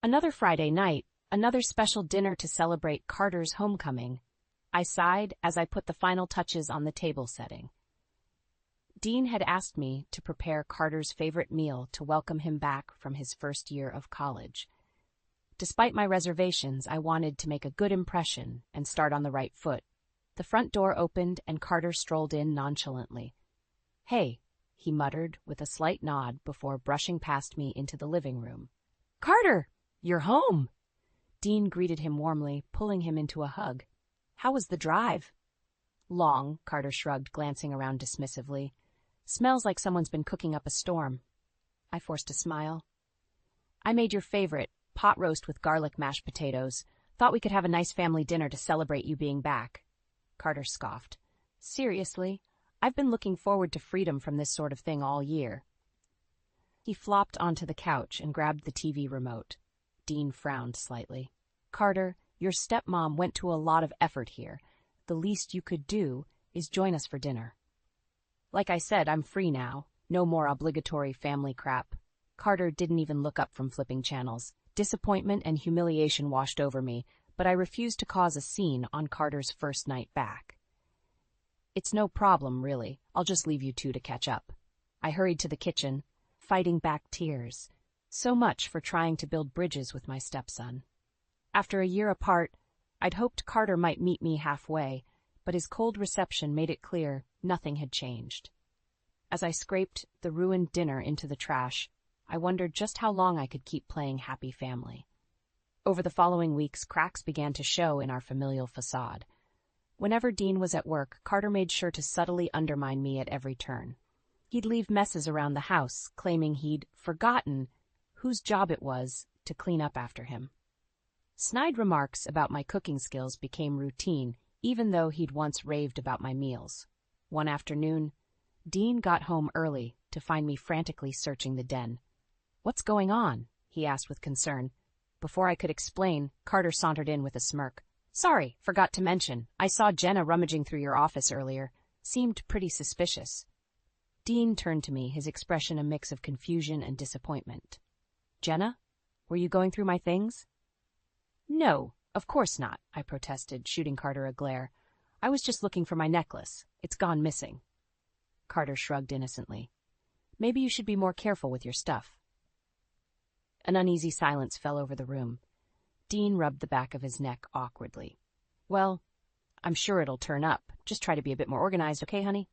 Another Friday night, another special dinner to celebrate Carter's homecoming. I sighed as I put the final touches on the table setting. Dean had asked me to prepare Carter's favorite meal to welcome him back from his first year of college. Despite my reservations, I wanted to make a good impression and start on the right foot. The front door opened and Carter strolled in nonchalantly. "Hey," he muttered with a slight nod before brushing past me into the living room. "Carter, you're home!" Dean greeted him warmly, pulling him into a hug. "How was the drive?" "Long," Carter shrugged, glancing around dismissively. "Smells like someone's been cooking up a storm." I forced a smile. "I made your favorite, pot roast with garlic mashed potatoes. Thought we could have a nice family dinner to celebrate you being back." Carter scoffed. "Seriously? I've been looking forward to freedom from this sort of thing all year." He flopped onto the couch and grabbed the TV remote. Dean frowned slightly. "Carter, your stepmom went to a lot of effort here. The least you could do is join us for dinner." "Like I said, I'm free now. No more obligatory family crap." Carter didn't even look up from flipping channels. Disappointment and humiliation washed over me, but I refused to cause a scene on Carter's first night back. "It's no problem, really. I'll just leave you two to catch up." I hurried to the kitchen, fighting back tears. So much for trying to build bridges with my stepson. After a year apart, I'd hoped Carter might meet me halfway, but his cold reception made it clear nothing had changed. As I scraped the ruined dinner into the trash, I wondered just how long I could keep playing happy family. Over the following weeks, cracks began to show in our familial facade. Whenever Dean was at work, Carter made sure to subtly undermine me at every turn. He'd leave messes around the house, claiming he'd forgotten whose job it was to clean up after him. Snide remarks about my cooking skills became routine, even though he'd once raved about my meals. One afternoon, Dean got home early to find me frantically searching the den. "What's going on?" he asked with concern. Before I could explain, Carter sauntered in with a smirk. "Sorry, forgot to mention. I saw Jenna rummaging through your office earlier. Seemed pretty suspicious." Dean turned to me, his expression a mix of confusion and disappointment. "Jenna? Were you going through my things?" "No, of course not," I protested, shooting Carter a glare. "I was just looking for my necklace. It's gone missing." Carter shrugged innocently. "Maybe you should be more careful with your stuff." An uneasy silence fell over the room. Dean rubbed the back of his neck awkwardly. "Well, I'm sure it'll turn up. Just try to be a bit more organized, okay, honey?"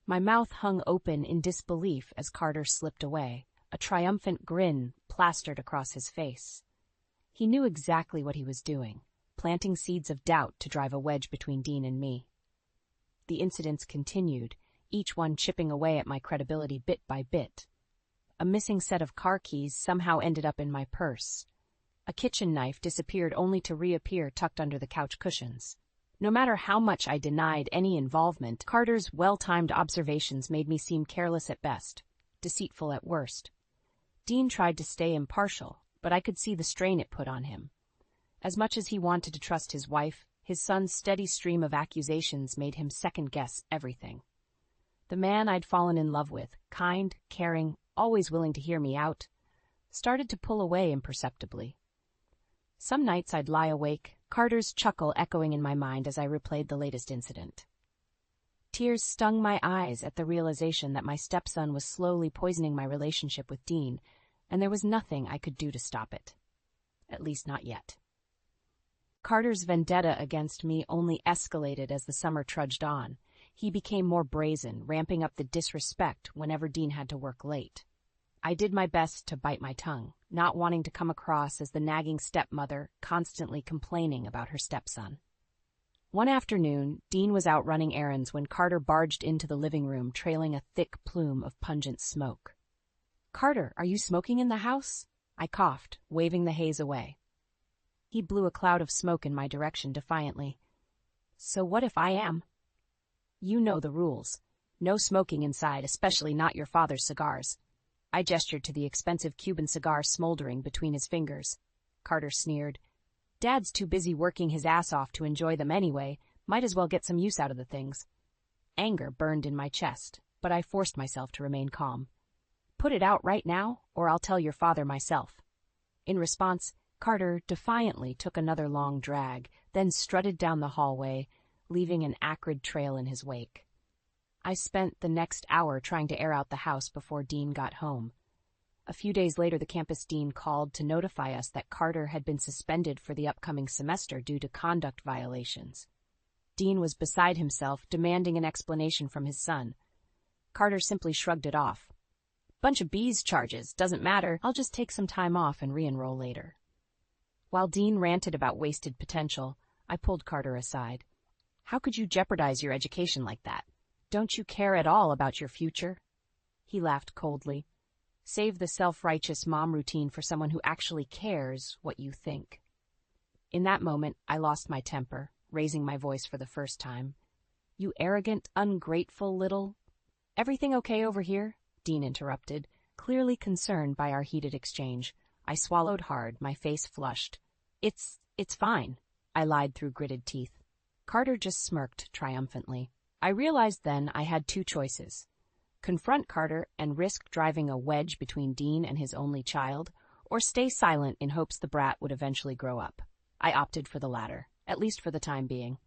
My mouth hung open in disbelief as Carter slipped away, a triumphant grin plastered across his face. He knew exactly what he was doing, planting seeds of doubt to drive a wedge between Dean and me. The incidents continued, each one chipping away at my credibility bit by bit. A missing set of car keys somehow ended up in my purse. A kitchen knife disappeared only to reappear tucked under the couch cushions. No matter how much I denied any involvement, Carter's well-timed observations made me seem careless at best, deceitful at worst. Dean tried to stay impartial, but I could see the strain it put on him. As much as he wanted to trust his wife, his son's steady stream of accusations made him second-guess everything. The man I'd fallen in love with, kind, caring, always willing to hear me out, started to pull away imperceptibly. Some nights I'd lie awake, Carter's chuckle echoing in my mind as I replayed the latest incident. Tears stung my eyes at the realization that my stepson was slowly poisoning my relationship with Dean, and there was nothing I could do to stop it. At least not yet. Carter's vendetta against me only escalated as the summer trudged on. He became more brazen, ramping up the disrespect whenever Dean had to work late. I did my best to bite my tongue, not wanting to come across as the nagging stepmother constantly complaining about her stepson. One afternoon, Dean was out running errands when Carter barged into the living room trailing a thick plume of pungent smoke. "Carter, are you smoking in the house?" I coughed, waving the haze away. He blew a cloud of smoke in my direction defiantly. "So what if I am?" "You know the rules. No smoking inside, especially not your father's cigars." I gestured to the expensive Cuban cigar smoldering between his fingers. Carter sneered. "Dad's too busy working his ass off to enjoy them anyway. Might as well get some use out of the things." Anger burned in my chest, but I forced myself to remain calm. "Put it out right now, or I'll tell your father myself." In response, Carter defiantly took another long drag, then strutted down the hallway, leaving an acrid trail in his wake. I spent the next hour trying to air out the house before Dean got home. A few days later, the campus dean called to notify us that Carter had been suspended for the upcoming semester due to conduct violations. Dean was beside himself, demanding an explanation from his son. Carter simply shrugged it off. "Bunch of bees charges, doesn't matter, I'll just take some time off and re-enroll later." While Dean ranted about wasted potential, I pulled Carter aside. "How could you jeopardize your education like that? Don't you care at all about your future?" He laughed coldly. "Save the self-righteous mom routine for someone who actually cares what you think." In that moment, I lost my temper, raising my voice for the first time. "You arrogant, ungrateful little—" "Everything okay over here?" Dean interrupted, clearly concerned by our heated exchange. I swallowed hard, my face flushed. It's fine," I lied through gritted teeth. Carter just smirked triumphantly. I realized then I had two choices: confront Carter and risk driving a wedge between Dean and his only child, or stay silent in hopes the brat would eventually grow up. I opted for the latter, at least for the time being.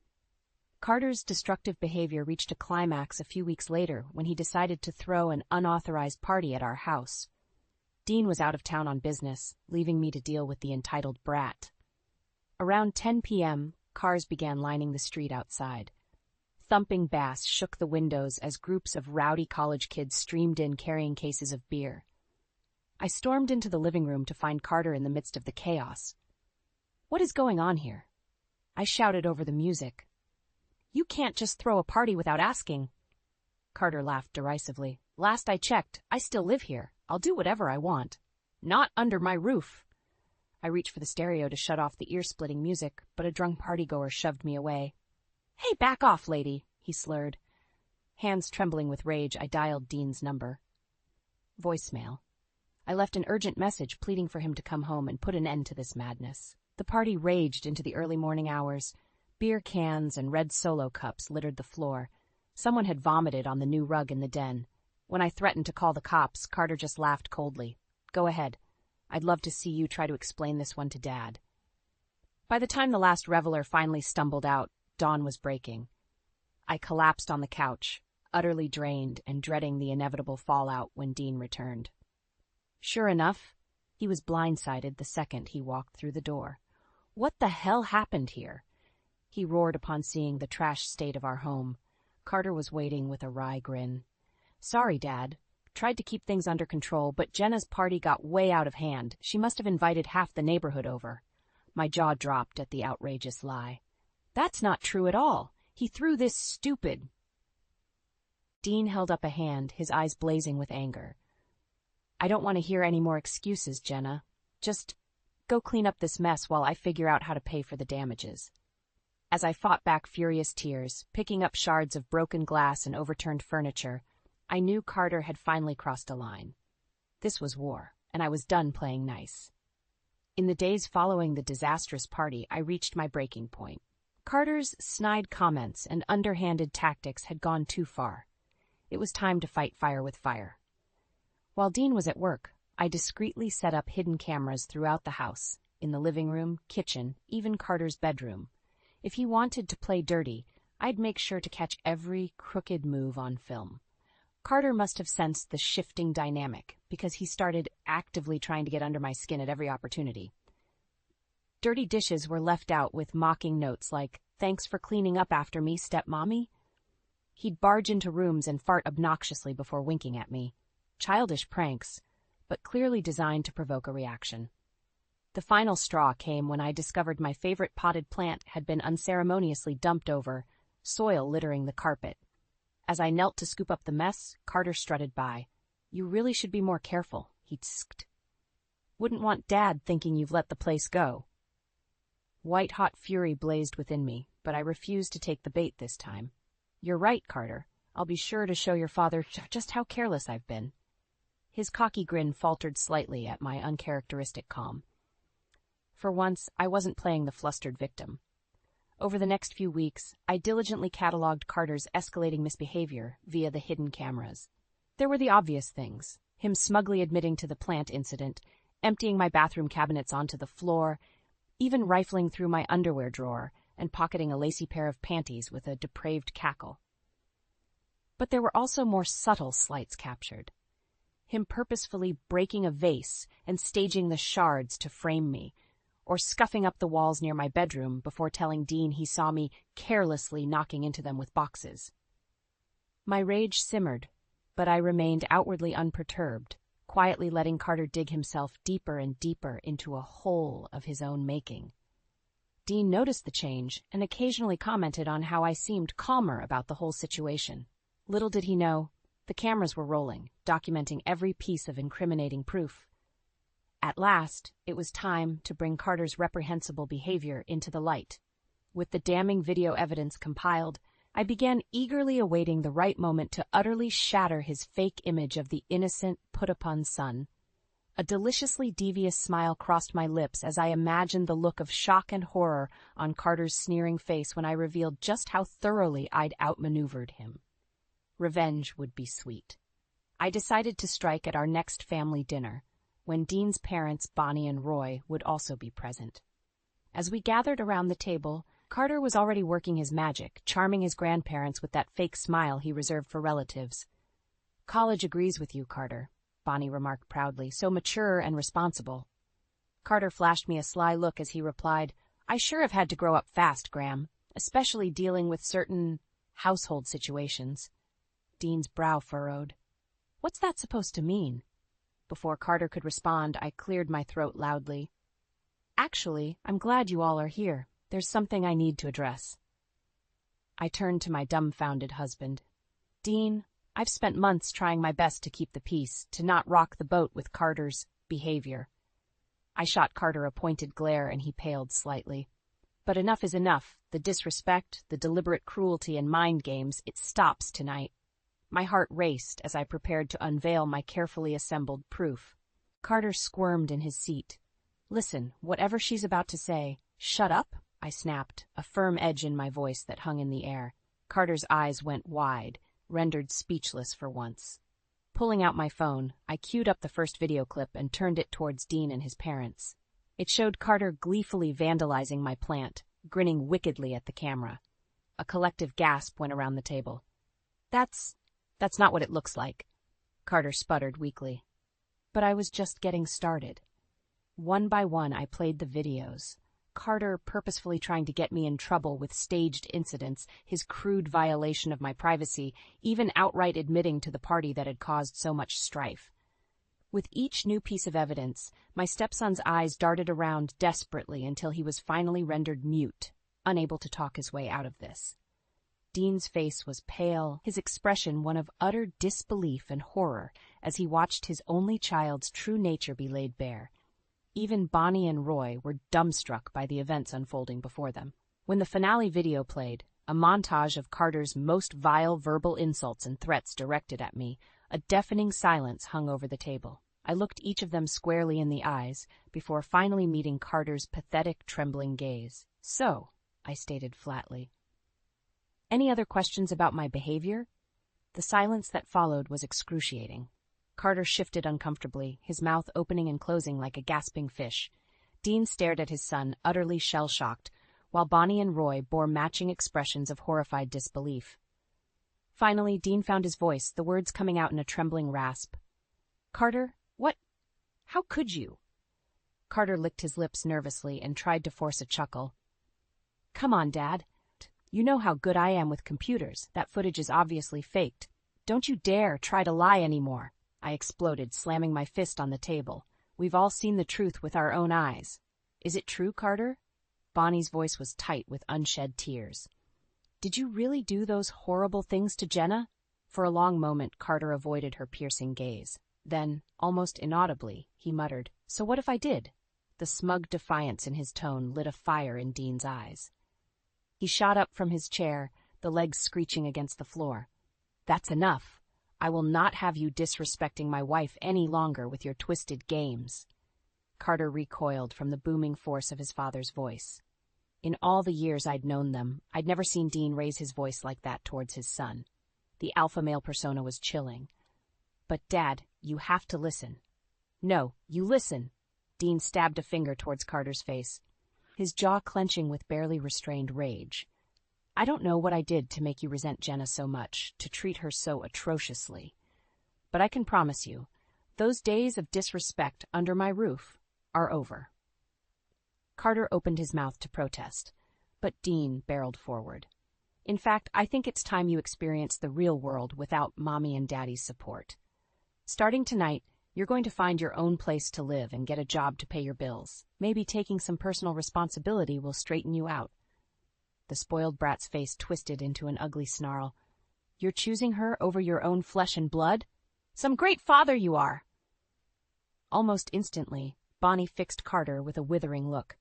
Carter's destructive behavior reached a climax a few weeks later when he decided to throw an unauthorized party at our house. Dean was out of town on business, leaving me to deal with the entitled brat. Around 10 p.m., cars began lining the street outside. Thumping bass shook the windows as groups of rowdy college kids streamed in carrying cases of beer. I stormed into the living room to find Carter in the midst of the chaos. "What is going on here?" I shouted over the music. "You can't just throw a party without asking." Carter laughed derisively. "Last I checked, I still live here. I'll do whatever I want." "Not under my roof." I reached for the stereo to shut off the ear-splitting music, but a drunk partygoer shoved me away. "Hey, back off, lady," he slurred. Hands trembling with rage, I dialed Dean's number. Voicemail. I left an urgent message pleading for him to come home and put an end to this madness. The party raged into the early morning hours. Beer cans and red Solo cups littered the floor. Someone had vomited on the new rug in the den. When I threatened to call the cops, Carter just laughed coldly. "Go ahead. I'd love to see you try to explain this one to Dad." By the time the last reveler finally stumbled out, dawn was breaking. I collapsed on the couch, utterly drained and dreading the inevitable fallout when Dean returned. Sure enough, he was blindsided the second he walked through the door. "What the hell happened here?" he roared upon seeing the trash state of our home. Carter was waiting with a wry grin. "Sorry, Dad. Tried to keep things under control, but Jenna's party got way out of hand. She must have invited half the neighborhood over." My jaw dropped at the outrageous lie. "That's not true at all. He threw this stupid—" Dean held up a hand, his eyes blazing with anger. "I don't want to hear any more excuses, Jenna. Just go clean up this mess while I figure out how to pay for the damages." As I fought back furious tears, picking up shards of broken glass and overturned furniture, I knew Carter had finally crossed a line. This was war, and I was done playing nice. In the days following the disastrous party, I reached my breaking point. Carter's snide comments and underhanded tactics had gone too far. It was time to fight fire with fire. While Dean was at work, I discreetly set up hidden cameras throughout the house, in the living room, kitchen, even Carter's bedroom. If he wanted to play dirty, I'd make sure to catch every crooked move on film. Carter must have sensed the shifting dynamic, because he started actively trying to get under my skin at every opportunity. Dirty dishes were left out with mocking notes like, "Thanks for cleaning up after me, stepmommy." He'd barge into rooms and fart obnoxiously before winking at me. Childish pranks, but clearly designed to provoke a reaction. The final straw came when I discovered my favorite potted plant had been unceremoniously dumped over, soil littering the carpet. As I knelt to scoop up the mess, Carter strutted by. "You really should be more careful," he tsked. "Wouldn't want Dad thinking you've let the place go." White-hot fury blazed within me, but I refused to take the bait this time. "You're right, Carter. I'll be sure to show your father just how careless I've been." His cocky grin faltered slightly at my uncharacteristic calm. For once, I wasn't playing the flustered victim. Over the next few weeks, I diligently cataloged Carter's escalating misbehavior via the hidden cameras. There were the obvious things: him smugly admitting to the plant incident, emptying my bathroom cabinets onto the floor, even rifling through my underwear drawer and pocketing a lacy pair of panties with a depraved cackle. But there were also more subtle slights captured. Him purposefully breaking a vase and staging the shards to frame me, or scuffing up the walls near my bedroom before telling Dean he saw me carelessly knocking into them with boxes. My rage simmered, but I remained outwardly unperturbed, quietly letting Carter dig himself deeper and deeper into a hole of his own making. Dean noticed the change and occasionally commented on how I seemed calmer about the whole situation. Little did he know, the cameras were rolling, documenting every piece of incriminating proof. At last, it was time to bring Carter's reprehensible behavior into the light. With the damning video evidence compiled, I began eagerly awaiting the right moment to utterly shatter his fake image of the innocent, put-upon son. A deliciously devious smile crossed my lips as I imagined the look of shock and horror on Carter's sneering face when I revealed just how thoroughly I'd outmaneuvered him. Revenge would be sweet. I decided to strike at our next family dinner, when Dean's parents, Bonnie and Roy, would also be present. As we gathered around the table, Carter was already working his magic, charming his grandparents with that fake smile he reserved for relatives. "College agrees with you, Carter," Bonnie remarked proudly, "so mature and responsible." Carter flashed me a sly look as he replied, "I sure have had to grow up fast, Graham, especially dealing with certain household situations." Dean's brow furrowed. "What's that supposed to mean?" Before Carter could respond, I cleared my throat loudly. "Actually, I'm glad you all are here. There's something I need to address." I turned to my dumbfounded husband. "Dean, I've spent months trying my best to keep the peace, to not rock the boat with Carter's behavior." I shot Carter a pointed glare and he paled slightly. "But enough is enough. The disrespect, the deliberate cruelty and mind games, it stops tonight." My heart raced as I prepared to unveil my carefully assembled proof. Carter squirmed in his seat. "Listen, whatever she's about to say—" "Shut up," I snapped, a firm edge in my voice that hung in the air. Carter's eyes went wide, rendered speechless for once. Pulling out my phone, I queued up the first video clip and turned it towards Dean and his parents. It showed Carter gleefully vandalizing my plant, grinning wickedly at the camera. A collective gasp went around the table. That's not what it looks like," Carter sputtered weakly. But I was just getting started. One by one, I played the videos. Carter purposefully trying to get me in trouble with staged incidents, his crude violation of my privacy, even outright admitting to the party that had caused so much strife. With each new piece of evidence, my stepson's eyes darted around desperately until he was finally rendered mute, unable to talk his way out of this. Dean's face was pale, his expression one of utter disbelief and horror as he watched his only child's true nature be laid bare. Even Bonnie and Roy were dumbstruck by the events unfolding before them. When the finale video played, a montage of Carter's most vile verbal insults and threats directed at me, a deafening silence hung over the table. I looked each of them squarely in the eyes before finally meeting Carter's pathetic, trembling gaze. "So," I stated flatly. "Any other questions about my behavior?" The silence that followed was excruciating. Carter shifted uncomfortably, his mouth opening and closing like a gasping fish. Dean stared at his son, utterly shell-shocked, while Bonnie and Roy bore matching expressions of horrified disbelief. Finally, Dean found his voice, the words coming out in a trembling rasp. "Carter, what? How could you?" Carter licked his lips nervously and tried to force a chuckle. "Come on, Dad. You know how good I am with computers. That footage is obviously faked. Don't you dare try to lie anymore," I exploded, slamming my fist on the table. "We've all seen the truth with our own eyes." "Is it true, Carter?" Bonnie's voice was tight with unshed tears. "Did you really do those horrible things to Jenna?" For a long moment, Carter avoided her piercing gaze. Then, almost inaudibly, he muttered, "So what if I did?" The smug defiance in his tone lit a fire in Dean's eyes. He shot up from his chair, the legs screeching against the floor. "That's enough. I will not have you disrespecting my wife any longer with your twisted games." Carter recoiled from the booming force of his father's voice. In all the years I'd known them, I'd never seen Dean raise his voice like that towards his son. The alpha male persona was chilling. "But, Dad, you have to listen." "No, you listen." Dean stabbed a finger towards Carter's face, his jaw clenching with barely restrained rage. I don't know what I did to make you resent Jenna so much, to treat her so atrociously. But I can promise you, those days of disrespect under my roof are over. Carter opened his mouth to protest, but Dean barreled forward. In fact, I think it's time you experience the real world without Mommy and Daddy's support. Starting tonight, you're going to find your own place to live and get a job to pay your bills. Maybe taking some personal responsibility will straighten you out. The spoiled brat's face twisted into an ugly snarl. You're choosing her over your own flesh and blood? Some great father you are! Almost instantly, Bonnie fixed Carter with a withering look.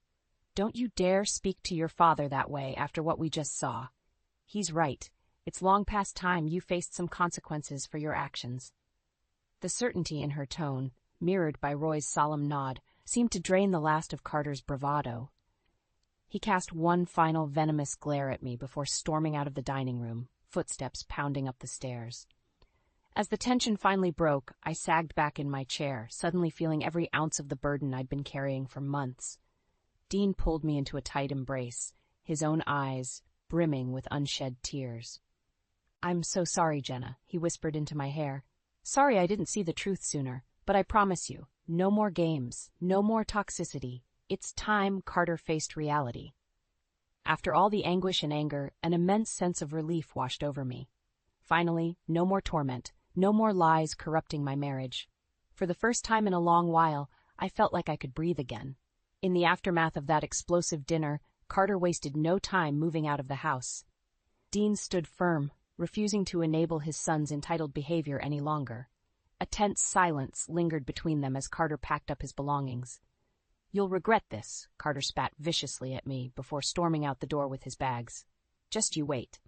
Don't you dare speak to your father that way after what we just saw. He's right. It's long past time you faced some consequences for your actions. The certainty in her tone, mirrored by Roy's solemn nod, seemed to drain the last of Carter's bravado. He cast one final venomous glare at me before storming out of the dining room, footsteps pounding up the stairs. As the tension finally broke, I sagged back in my chair, suddenly feeling every ounce of the burden I'd been carrying for months. Dean pulled me into a tight embrace, his own eyes brimming with unshed tears. I'm so sorry, Jenna, he whispered into my hair. Sorry I didn't see the truth sooner, but I promise you, no more games, no more toxicity. It's time Carter faced reality. After all the anguish and anger, an immense sense of relief washed over me. Finally, no more torment, no more lies corrupting my marriage. For the first time in a long while, I felt like I could breathe again. In the aftermath of that explosive dinner, Carter wasted no time moving out of the house. Dean stood firm, refusing to enable his son's entitled behavior any longer. A tense silence lingered between them as Carter packed up his belongings. You'll regret this, Carter spat viciously at me before storming out the door with his bags. Just you wait.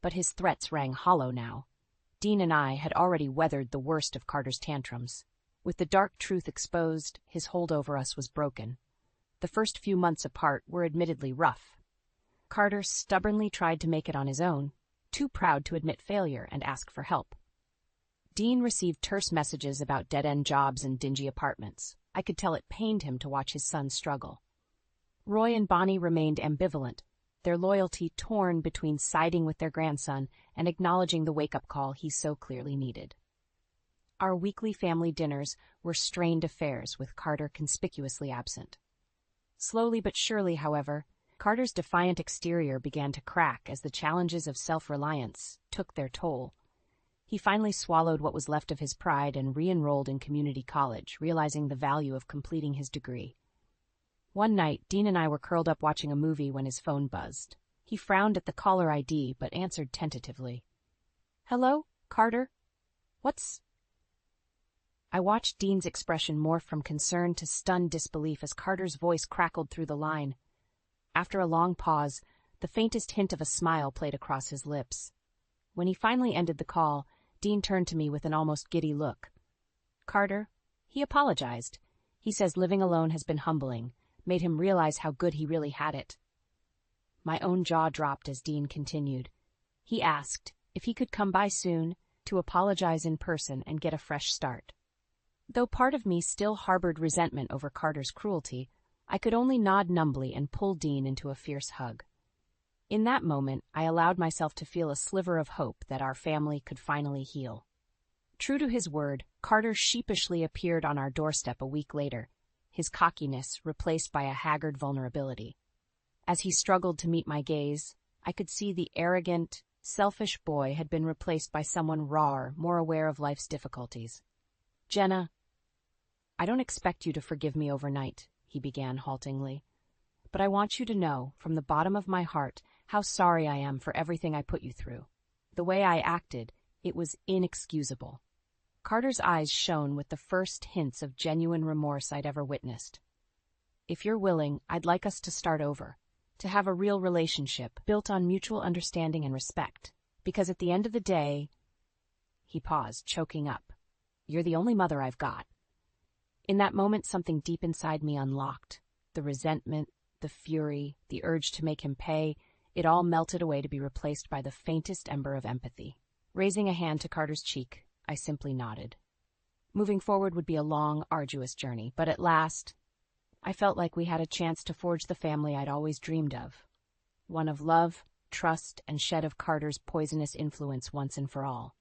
But his threats rang hollow now. Dean and I had already weathered the worst of Carter's tantrums. With the dark truth exposed, his hold over us was broken. The first few months apart were admittedly rough. Carter stubbornly tried to make it on his own, too proud to admit failure and ask for help. Dean received terse messages about dead-end jobs and dingy apartments. I could tell it pained him to watch his son struggle. Roy and Bonnie remained ambivalent, their loyalty torn between siding with their grandson and acknowledging the wake-up call he so clearly needed. Our weekly family dinners were strained affairs, with Carter conspicuously absent. Slowly but surely, however, Carter's defiant exterior began to crack as the challenges of self-reliance took their toll. He finally swallowed what was left of his pride and re-enrolled in community college, realizing the value of completing his degree. One night, Dean and I were curled up watching a movie when his phone buzzed. He frowned at the caller ID, but answered tentatively. Hello, Carter? I watched Dean's expression morph from concern to stunned disbelief as Carter's voice crackled through the line. After a long pause, the faintest hint of a smile played across his lips. When he finally ended the call, Dean turned to me with an almost giddy look. Carter, he apologized. He says living alone has been humbling, made him realize how good he really had it. My own jaw dropped as Dean continued. He asked if he could come by soon to apologize in person and get a fresh start. Though part of me still harbored resentment over Carter's cruelty, I could only nod numbly and pull Dean into a fierce hug. In that moment, I allowed myself to feel a sliver of hope that our family could finally heal. True to his word, Carter sheepishly appeared on our doorstep a week later, his cockiness replaced by a haggard vulnerability. As he struggled to meet my gaze, I could see the arrogant, selfish boy had been replaced by someone rawer, more aware of life's difficulties. Jenna, I don't expect you to forgive me overnight, he began haltingly. But I want you to know, from the bottom of my heart, how sorry I am for everything I put you through. The way I acted, it was inexcusable. Carter's eyes shone with the first hints of genuine remorse I'd ever witnessed. If you're willing, I'd like us to start over, to have a real relationship built on mutual understanding and respect. Because at the end of the day, he paused, choking up. You're the only mother I've got. In that moment, something deep inside me unlocked. The resentment, the fury, the urge to make him pay, it all melted away to be replaced by the faintest ember of empathy. Raising a hand to Carter's cheek, I simply nodded. Moving forward would be a long, arduous journey, but at last, I felt like we had a chance to forge the family I'd always dreamed of. One of love, trust, and shed of Carter's poisonous influence once and for all.